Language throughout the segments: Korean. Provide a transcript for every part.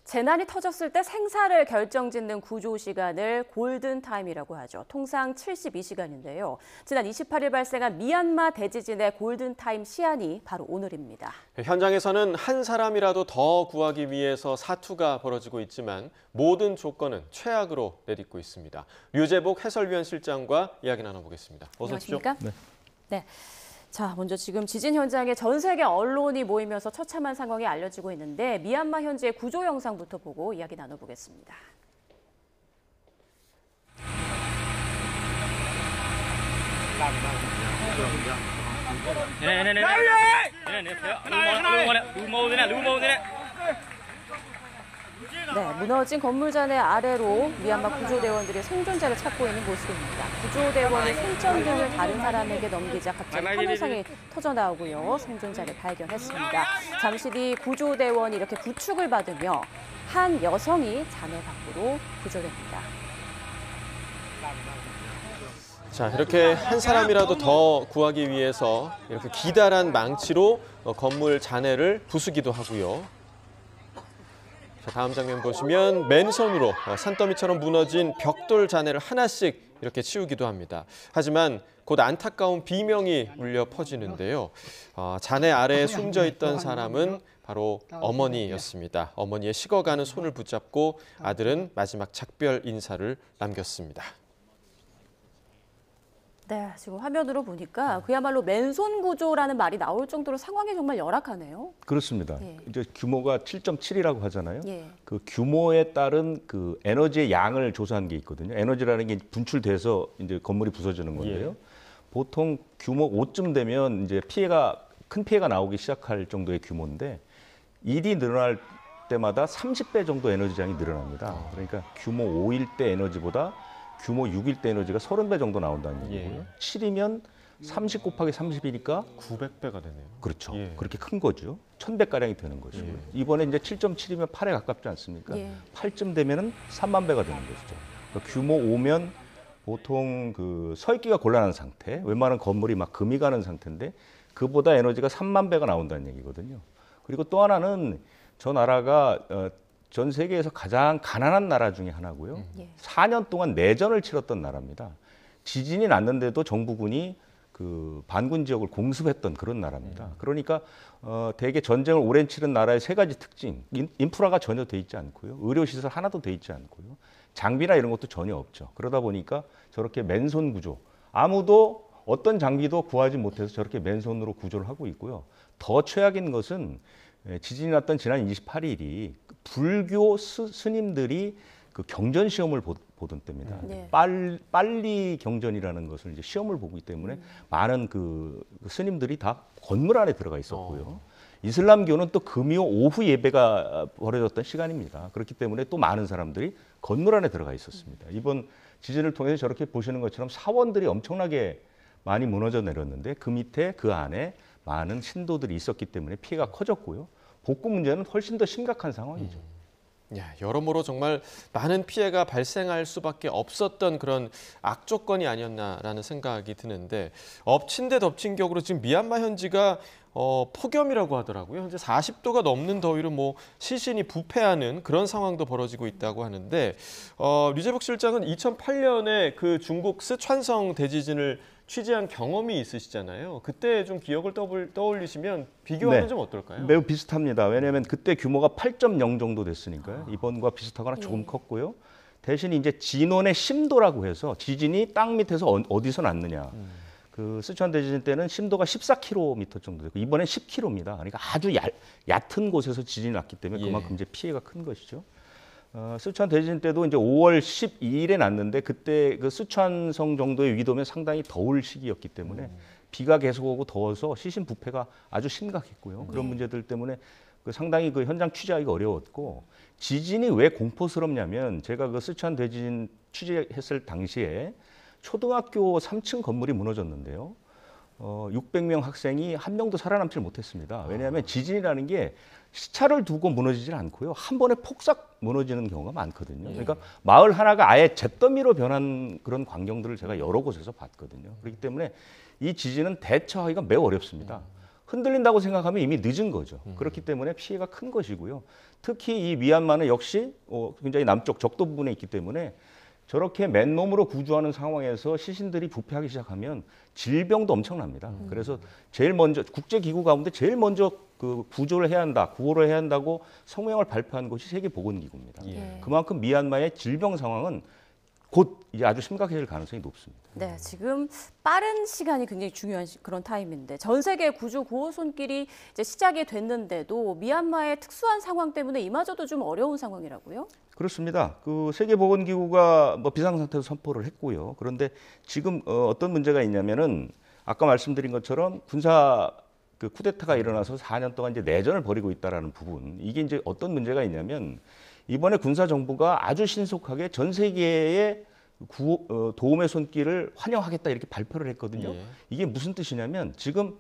재난이 터졌을 때 생사를 결정짓는 구조 시간을 골든타임이라고 하죠. 통상 72시간인데요. 지난 28일 발생한 미얀마 대지진의 골든타임 시한이 바로 오늘입니다. 현장에서는 한 사람이라도 더 구하기 위해서 사투가 벌어지고 있지만 모든 조건은 최악으로 내딛고 있습니다. 류재복 해설위원 실장과 이야기 나눠보겠습니다. 어서 오십시오. 안녕하십니까? 네. 자, 먼저 지금 지진 현장에 전 세계 언론이 모이면서 처참한 상황이 알려지고 있는데 미얀마 현지의 구조 영상부터 보고 이야기 나눠보겠습니다. 네, 무너진 건물잔의 아래로 미얀마 구조대원들이 생존자를 찾고 있는 모습입니다. 구조대원이 손전등을 다른 사람에게 넘기자 갑자기 화면상이 터져나오고요. 생존자를 발견했습니다. 잠시 뒤 구조대원이 이렇게 부축을 받으며 한 여성이 잔해 밖으로 구조됩니다. 자, 이렇게 한 사람이라도 더 구하기 위해서 이렇게 기다란 망치로 건물 잔해를 부수기도 하고요. 자, 다음 장면 보시면 맨손으로 산더미처럼 무너진 벽돌 잔해를 하나씩 이렇게 치우기도 합니다. 하지만 곧 안타까운 비명이 울려 퍼지는데요. 잔해 아래에 숨져 있던 사람은 바로 어머니였습니다. 어머니의 식어가는 손을 붙잡고 아들은 마지막 작별 인사를 남겼습니다. 네, 지금 화면으로 보니까 그야말로 맨손 구조라는 말이 나올 정도로 상황이 정말 열악하네요. 그렇습니다. 예. 이제 규모가 7.7이라고 하잖아요. 예. 그 규모에 따른 그 에너지의 양을 조사한 게 있거든요. 에너지라는 게 분출돼서 이제 건물이 부서지는 건데요. 예. 보통 규모 5쯤 되면 이제 큰 피해가 나오기 시작할 정도의 규모인데 일이 늘어날 때마다 30배 정도 에너지량이 늘어납니다. 그러니까 규모 5일 때 에너지보다 규모 6일 때 에너지가 30배 정도 나온다는 얘기고요. 7이면 30 곱하기 30이니까 900배가 되네요. 그렇죠. 예. 그렇게 큰 거죠. 1000배가량이 되는 것이고요. 예. 이번에 이제 7.7이면 8에 가깝지 않습니까? 예. 8쯤 되면은 3만 배가 되는 것이죠. 그러니까 규모 5면 보통 그 서 있기가 곤란한 상태, 웬만한 건물이 막 금이 가는 상태인데 그보다 에너지가 3만 배가 나온다는 얘기거든요. 그리고 또 하나는 저 나라가 전 세계에서 가장 가난한 나라 중에 하나고요. 예. 4년 동안 내전을 치렀던 나라입니다. 지진이 났는데도 정부군이 그 반군 지역을 공습했던 그런 나라입니다. 그러니까 대개 전쟁을 오랜 치른 나라의 세 가지 특징, 인프라가 전혀 돼 있지 않고요. 의료시설 하나도 돼 있지 않고요. 장비나 이런 것도 전혀 없죠. 그러다 보니까 저렇게 맨손 구조, 아무도 어떤 장비도 구하지 못해서 저렇게 맨손으로 구조를 하고 있고요. 더 최악인 것은 지진이 났던 지난 28일이 불교 스님들이 그 경전 시험을 보던 때입니다. 네. 빨리 경전이라는 것을 이제 시험을 보기 때문에 많은 그 스님들이 다 건물 안에 들어가 있었고요. 이슬람교는 또 금요 오후 예배가 벌어졌던 시간입니다. 그렇기 때문에 또 많은 사람들이 건물 안에 들어가 있었습니다. 이번 지진을 통해서 저렇게 보시는 것처럼 사원들이 엄청나게 많이 무너져 내렸는데 그 밑에 그 안에 많은 신도들이 있었기 때문에 피해가 커졌고요. 복구 문제는 훨씬 더 심각한 상황이죠. 여러모로 정말 많은 피해가 발생할 수밖에 없었던 그런 악조건이 아니었나라는 생각이 드는데 엎친 데 덮친 격으로 지금 미얀마 현지가 폭염이라고 하더라고요. 현재 40도가 넘는 더위로 뭐 시신이 부패하는 그런 상황도 벌어지고 있다고 하는데 류재복 실장은 2008년에 그 중국 스촨성 대지진을 취재한 경험이 있으시잖아요. 그때 좀 기억을 떠올리시면 비교하면 좀 어떨까요? 매우 비슷합니다. 왜냐하면 그때 규모가 8.0 정도 됐으니까요. 이번과 비슷하거나 조금 컸고요. 대신 이제 진원의 심도라고 해서 지진이 땅 밑에서 어디서 났느냐. 그 스촨 대지진 때는 심도가 14km 정도 됐고 이번엔 10km입니다. 그러니까 아주 얕은 곳에서 지진이 났기 때문에 그만큼 이제 피해가 큰 것이죠. 스촨 대지진 때도 이제 5월 12일에 났는데 그때 그 스촨성 정도의 위도면 상당히 더울 시기였기 때문에 비가 계속 오고 더워서 시신 부패가 아주 심각했고요. 그런 문제들 때문에 상당히 그 현장 취재하기가 어려웠고 지진이 왜 공포스럽냐면 제가 그 스촨 대지진 취재했을 당시에 초등학교 3층 건물이 무너졌는데요. 600명 학생이 한 명도 살아남지 못했습니다. 왜냐하면 지진이라는 게 시차를 두고 무너지질 않고요. 한 번에 폭삭 무너지는 경우가 많거든요. 그러니까 마을 하나가 아예 잿더미로 변한 그런 광경들을 제가 여러 곳에서 봤거든요. 그렇기 때문에 이 지진은 대처하기가 매우 어렵습니다. 흔들린다고 생각하면 이미 늦은 거죠. 그렇기 때문에 피해가 큰 것이고요. 특히 이 미얀마는 역시 굉장히 남쪽 적도 부분에 있기 때문에 저렇게 맨몸으로 구조하는 상황에서 시신들이 부패하기 시작하면 질병도 엄청납니다. 그래서 제일 먼저 국제기구 가운데 제일 먼저 그 구조를 해야 한다, 구호를 해야 한다고 성명을 발표한 곳이 세계보건기구입니다. 예. 그만큼 미얀마의 질병 상황은 곧 이제 아주 심각해질 가능성이 높습니다. 네, 지금 빠른 시간이 굉장히 중요한 그런 타임인데 전 세계 구조 구호 손길이 이제 시작이 됐는데도 미얀마의 특수한 상황 때문에 이마저도 좀 어려운 상황이라고요? 그렇습니다. 그 세계보건기구가 뭐 비상상태로 선포를 했고요. 그런데 지금 어떤 문제가 있냐면은 아까 말씀드린 것처럼 군사 그 쿠데타가 일어나서 4년 동안 이제 내전을 벌이고 있다라는 부분. 이게 이제 어떤 문제가 있냐면 이번에 군사 정부가 아주 신속하게 전 세계의 도움의 손길을 환영하겠다 이렇게 발표를 했거든요. 예. 이게 무슨 뜻이냐면 지금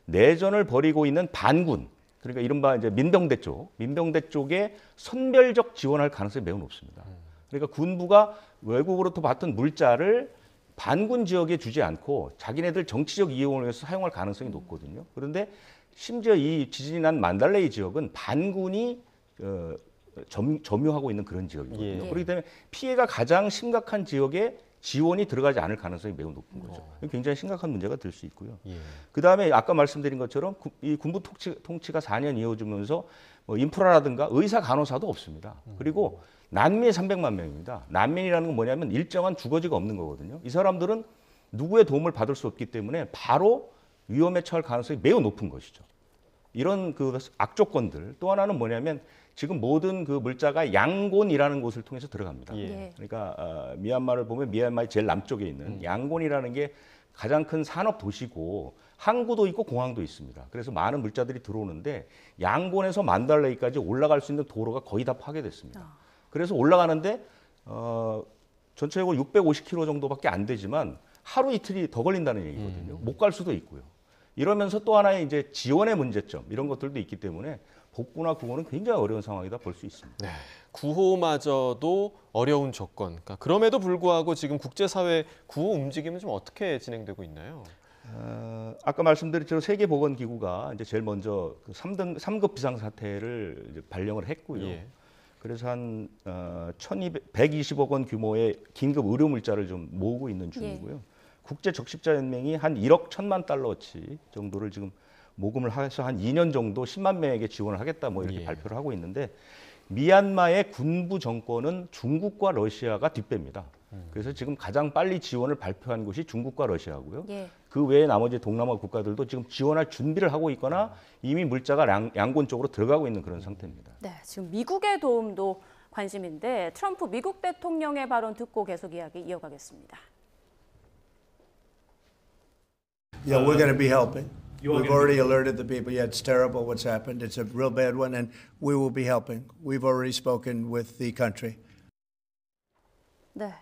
내전을 벌이고 있는 반군, 그러니까 이른바 이제 민병대 쪽에 선별적 지원할 가능성이 매우 높습니다. 그러니까 군부가 외국으로부터 받던 물자를 반군 지역에 주지 않고 자기네들 정치적 이용을 위해서 사용할 가능성이 높거든요. 그런데 심지어 이 지진이 난 만달레이 지역은 반군이 점유하고 있는 그런 지역이거든요. 예. 그렇기 때문에 피해가 가장 심각한 지역에 지원이 들어가지 않을 가능성이 매우 높은 거죠. 굉장히 심각한 문제가 될 수 있고요. 예. 그다음에 아까 말씀드린 것처럼 이 군부 통치가 4년 이어지면서 뭐 인프라라든가 의사 간호사도 없습니다. 그리고 난민이 300만 명입니다. 난민이라는 건 뭐냐면 일정한 주거지가 없는 거거든요. 이 사람들은 누구의 도움을 받을 수 없기 때문에 바로 위험에 처할 가능성이 매우 높은 것이죠. 이런 그 악조건들, 또 하나는 뭐냐면 지금 모든 그 물자가 양곤이라는 곳을 통해서 들어갑니다. 예. 그러니까 미얀마를 보면 미얀마의 제일 남쪽에 있는 양곤이라는 게 가장 큰 산업 도시고 항구도 있고 공항도 있습니다. 그래서 많은 물자들이 들어오는데 양곤에서 만달레이까지 올라갈 수 있는 도로가 거의 다 파괴됐습니다. 그래서 올라가는데 전체적으로 650km 정도밖에 안 되지만 하루 이틀이 더 걸린다는 얘기거든요. 못 갈 수도 있고요. 이러면서 또 하나의 이제 지원의 문제점 이런 것들도 있기 때문에 복구나 구호는 굉장히 어려운 상황이다 볼 수 있습니다. 네, 구호마저도 어려운 조건. 그러니까 그럼에도 불구하고 지금 국제사회 구호 움직임은 좀 어떻게 진행되고 있나요? 아까 말씀드렸죠. 세계보건기구가 이제 제일 먼저 그 3급 비상사태를 이제 발령을 했고요. 예. 그래서 한 120억 원 규모의 긴급 의료 물자를 좀 모으고 있는 중이고요. 국제적십자연맹이 한 1억 1천만 달러치 정도를 지금 모금을 해서 한 2년 정도 10만 명에게 지원을 하겠다 뭐 이렇게 예. 발표를 하고 있는데 미얀마의 군부 정권은 중국과 러시아가 뒷배입니다. 그래서 지금 가장 빨리 지원을 발표한 곳이 중국과 러시아고요. 예. 그 외에 나머지 동남아 국가들도 지금 지원할 준비를 하고 있거나 이미 물자가 양곤 쪽으로 들어가고 있는 그런 상태입니다. 네, 지금 미국의 도움도 관심인데 트럼프 미국 대통령의 발언 듣고 계속 이야기 이어가겠습니다. Yeah, we're going to be helping. We've already alerted the people. Yeah, it's terrible what's happened. It's a real bad one, and we will be helping. We've already spoken with the country. 네.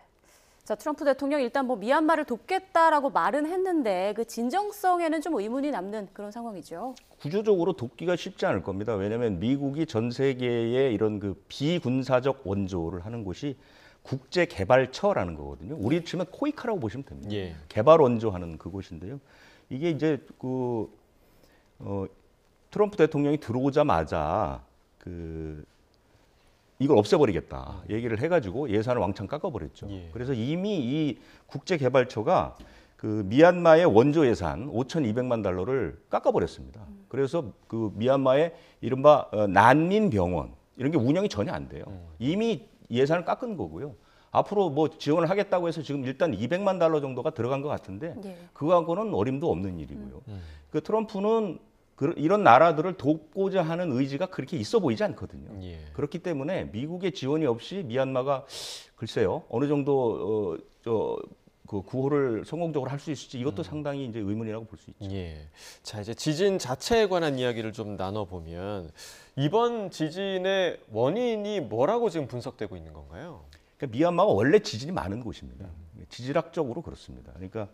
자, 트럼프 대통령 일단 뭐 미얀마를 돕겠다라고 말은 했는데 그 진정성에는 좀 의문이 남는 그런 상황이죠. 구조적으로 돕기가 쉽지 않을 겁니다. 왜냐하면 미국이 전 세계에 이런 그 비군사적 원조를 하는 곳이 국제개발처라는 거거든요. 우리 치면 코이카라고 보시면 됩니다. 예. 개발 원조하는 그곳인데요. 이게 이제 트럼프 대통령이 들어오자마자 이걸 없애버리겠다 얘기를 해가지고 예산을 왕창 깎아버렸죠. 예. 그래서 이미 이 국제개발처가 그 미얀마의 원조 예산 5,200만 달러를 깎아버렸습니다. 그래서 그 미얀마의 이른바 난민병원 이런 게 운영이 전혀 안 돼요. 이미 예산을 깎은 거고요. 앞으로 뭐 지원을 하겠다고 해서 지금 일단 200만 달러 정도가 들어간 것 같은데 예. 그거하고는 어림도 없는 일이고요. 그 트럼프는 이런 나라들을 돕고자 하는 의지가 그렇게 있어 보이지 않거든요. 예. 그렇기 때문에 미국의 지원이 없이 미얀마가 글쎄요 어느 정도 그 구호를 성공적으로 할 수 있을지 이것도 상당히 이제 의문이라고 볼 수 있죠. 예. 자, 이제 지진 자체에 관한 이야기를 좀 나눠보면 이번 지진의 원인이 뭐라고 지금 분석되고 있는 건가요? 그러니까 미얀마가 원래 지진이 많은 곳입니다. 지질학적으로 그렇습니다. 그러니까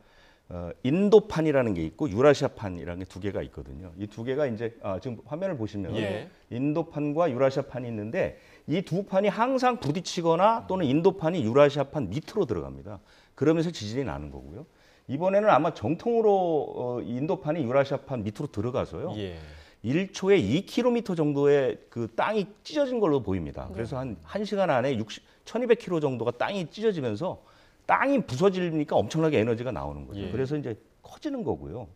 인도판이라는 게 있고 유라시아판이라는 게 두 개가 있거든요. 이 두 개가 이제 지금 화면을 보시면 예. 인도판과 유라시아판이 있는데 이 두 판이 항상 부딪히거나 또는 인도판이 유라시아판 밑으로 들어갑니다. 그러면서 지진이 나는 거고요. 이번에는 아마 정통으로 인도판이 유라시아판 밑으로 들어가서요. 예. 1초에 2km 정도의 그 땅이 찢어진 걸로 보입니다. 그래서 한 1시간 안에 1200km 정도가 땅이 찢어지면서 땅이 부서지니까 엄청나게 에너지가 나오는 거죠. 예. 그래서 이제 커지는 거고요.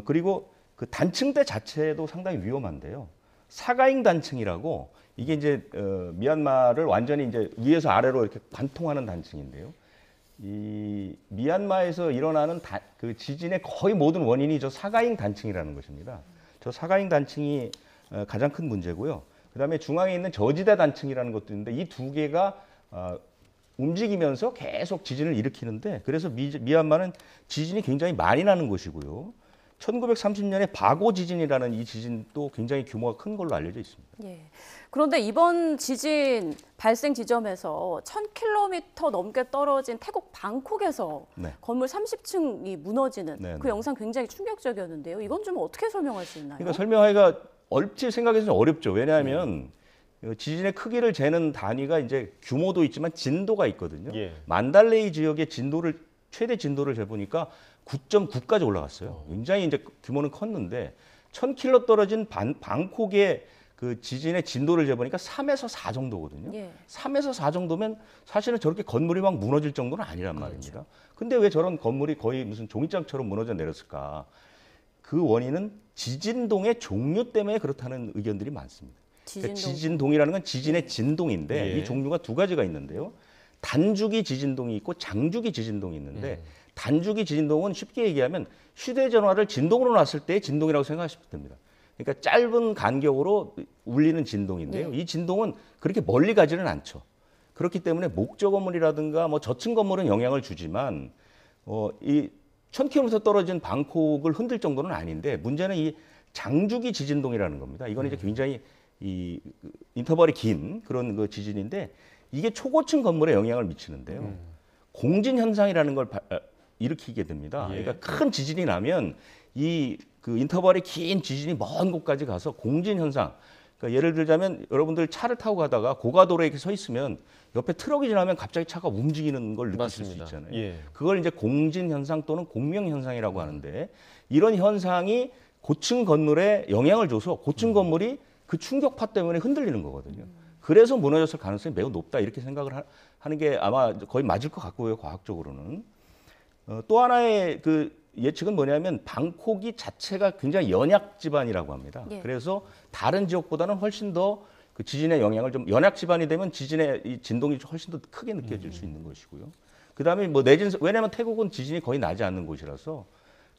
그리고 그 단층대 자체도 상당히 위험한데요. 사가잉 단층이라고 이게 이제 미얀마를 완전히 이제 위에서 아래로 이렇게 관통하는 단층인데요. 이 미얀마에서 일어나는 그 지진의 거의 모든 원인이 저 사가잉 단층이라는 것입니다. 저 사가잉 단층이 가장 큰 문제고요. 그다음에 중앙에 있는 저지대 단층이라는 것도 있는데 이 두 개가 움직이면서 계속 지진을 일으키는데 그래서 미얀마는 지진이 굉장히 많이 나는 곳이고요. 1930년에 바고 지진이라는 이 지진도 굉장히 규모가 큰 걸로 알려져 있습니다. 예. 그런데 이번 지진 발생 지점에서 1000km 넘게 떨어진 태국 방콕에서 네. 건물 30층이 무너지는 네, 그 네. 영상 굉장히 충격적이었는데요. 이건 좀 어떻게 설명할 수 있나요? 그러니까 설명하기가 얼핏 생각해서는 어렵죠. 왜냐하면 지진의 크기를 재는 단위가 이제 규모도 있지만 진도가 있거든요. 예. 만달레이 지역의 최대 진도를 재보니까 9.9까지 올라갔어요. 굉장히 이제 규모는 컸는데 1000km 떨어진 방콕의 그 지진의 진도를 재보니까 3에서 4 정도거든요. 예. 3에서 4 정도면 사실은 저렇게 건물이 막 무너질 정도는 아니란 말입니다. 근데 왜 저런 건물이 거의 무슨 종이장처럼 무너져 내렸을까? 그 원인은 지진동의 종류 때문에 그렇다는 의견들이 많습니다. 그러니까 지진동이라는 건 지진의 진동인데 예. 이 종류가 두 가지가 있는데요. 단주기 지진동이 있고 장주기 지진동이 있는데 단주기 지진동은 쉽게 얘기하면 휴대전화를 진동으로 놨을 때의 진동이라고 생각하시면 됩니다. 그러니까 짧은 간격으로 울리는 진동인데요. 이 진동은 그렇게 멀리 가지는 않죠. 그렇기 때문에 목조 건물이라든가 뭐 저층 건물은 영향을 주지만 이 1000km 떨어진 방콕을 흔들 정도는 아닌데 문제는 이 장주기 지진동이라는 겁니다. 이건 이제 굉장히 이 인터벌이 긴 그런 그 지진인데 이게 초고층 건물에 영향을 미치는데요. 공진 현상이라는 걸 일으키게 됩니다. 예. 그러니까 큰 지진이 나면 이 그 인터벌이 긴 지진이 먼 곳까지 가서 공진 현상. 그러니까 예를 들자면 여러분들 차를 타고 가다가 고가도로에 이렇게 서 있으면 옆에 트럭이 지나면 갑자기 차가 움직이는 걸 느끼실 맞습니다. 수 있잖아요. 예. 그걸 이제 공진 현상 또는 공명 현상이라고 하는데 이런 현상이 고층 건물에 영향을 줘서 고층 건물이 그 충격파 때문에 흔들리는 거거든요. 그래서 무너졌을 가능성이 매우 높다 이렇게 생각을 하는 게 아마 거의 맞을 것 같고요. 과학적으로는. 또 하나의 그 예측은 뭐냐면 방콕이 자체가 굉장히 연약 지반이라고 합니다. 예. 그래서 다른 지역보다는 훨씬 더 그 지진의 영향을 좀 연약 지반이 되면 지진의 이 진동이 훨씬 더 크게 느껴질 수 있는 것이고요. 그다음에 뭐 왜냐하면 태국은 지진이 거의 나지 않는 곳이라서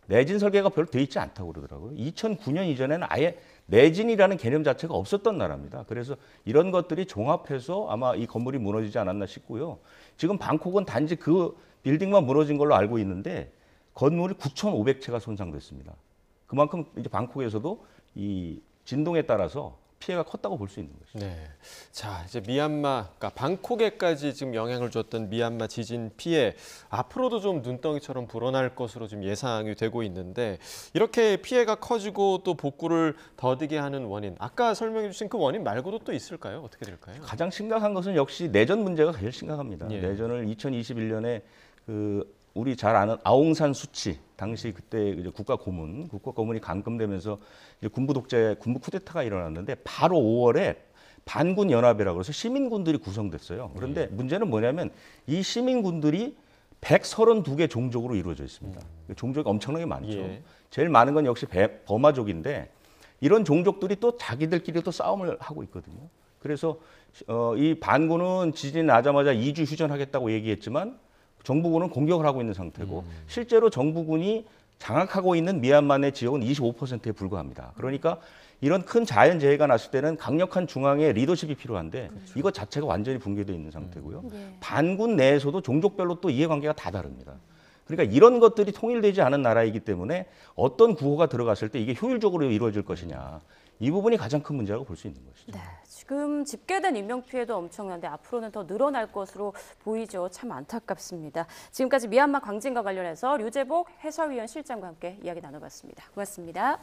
내진 설계가 별로 돼 있지 않다고 그러더라고요. 2009년 이전에는 아예 내진이라는 개념 자체가 없었던 나라입니다. 그래서 이런 것들이 종합해서 아마 이 건물이 무너지지 않았나 싶고요. 지금 방콕은 단지 그 빌딩만 무너진 걸로 알고 있는데 건물이 9,500채가 손상됐습니다. 그만큼 이제 방콕에서도 이 진동에 따라서 피해가 컸다고 볼 수 있는 것이죠. 네. 자, 이제 미얀마, 그러니까 방콕에까지 지금 영향을 줬던 미얀마 지진 피해 앞으로도 좀 눈덩이처럼 불어날 것으로 지금 예상이 되고 있는데 이렇게 피해가 커지고 또 복구를 더디게 하는 원인, 아까 설명해 주신 그 원인 말고도 또 있을까요? 어떻게 될까요? 가장 심각한 것은 역시 내전 문제가 제일 심각합니다. 예. 내전을 2021년에 그 우리 잘 아는 아웅산 수치 당시 그때 이제 국가 고문이 감금되면서 이제 군부 쿠데타가 일어났는데 바로 5월에 반군 연합이라고 해서 시민군들이 구성됐어요. 그런데 문제는 뭐냐면 이 시민군들이 132개 종족으로 이루어져 있습니다. 종족이 엄청나게 많죠. 예. 제일 많은 건 역시 버마족인데 이런 종족들이 또 자기들끼리 또 싸움을 하고 있거든요. 그래서 이 반군은 지진이 나자마자 2주 휴전하겠다고 얘기했지만 정부군은 공격을 하고 있는 상태고 실제로 정부군이 장악하고 있는 미얀마 내 지역은 25%에 불과합니다. 그러니까 이런 큰 자연재해가 났을 때는 강력한 중앙의 리더십이 필요한데 이것 자체가 완전히 붕괴되어 있는 상태고요. 반군 내에서도 종족별로 또 이해관계가 다 다릅니다. 그러니까 이런 것들이 통일되지 않은 나라이기 때문에 어떤 구호가 들어갔을 때 이게 효율적으로 이루어질 것이냐. 이 부분이 가장 큰 문제라고 볼 수 있는 것이죠. 네, 지금 집계된 인명피해도 엄청난데 앞으로는 더 늘어날 것으로 보이죠. 참 안타깝습니다. 지금까지 미얀마 광진과 관련해서 류재복 해설위원 실장과 함께 이야기 나눠봤습니다. 고맙습니다.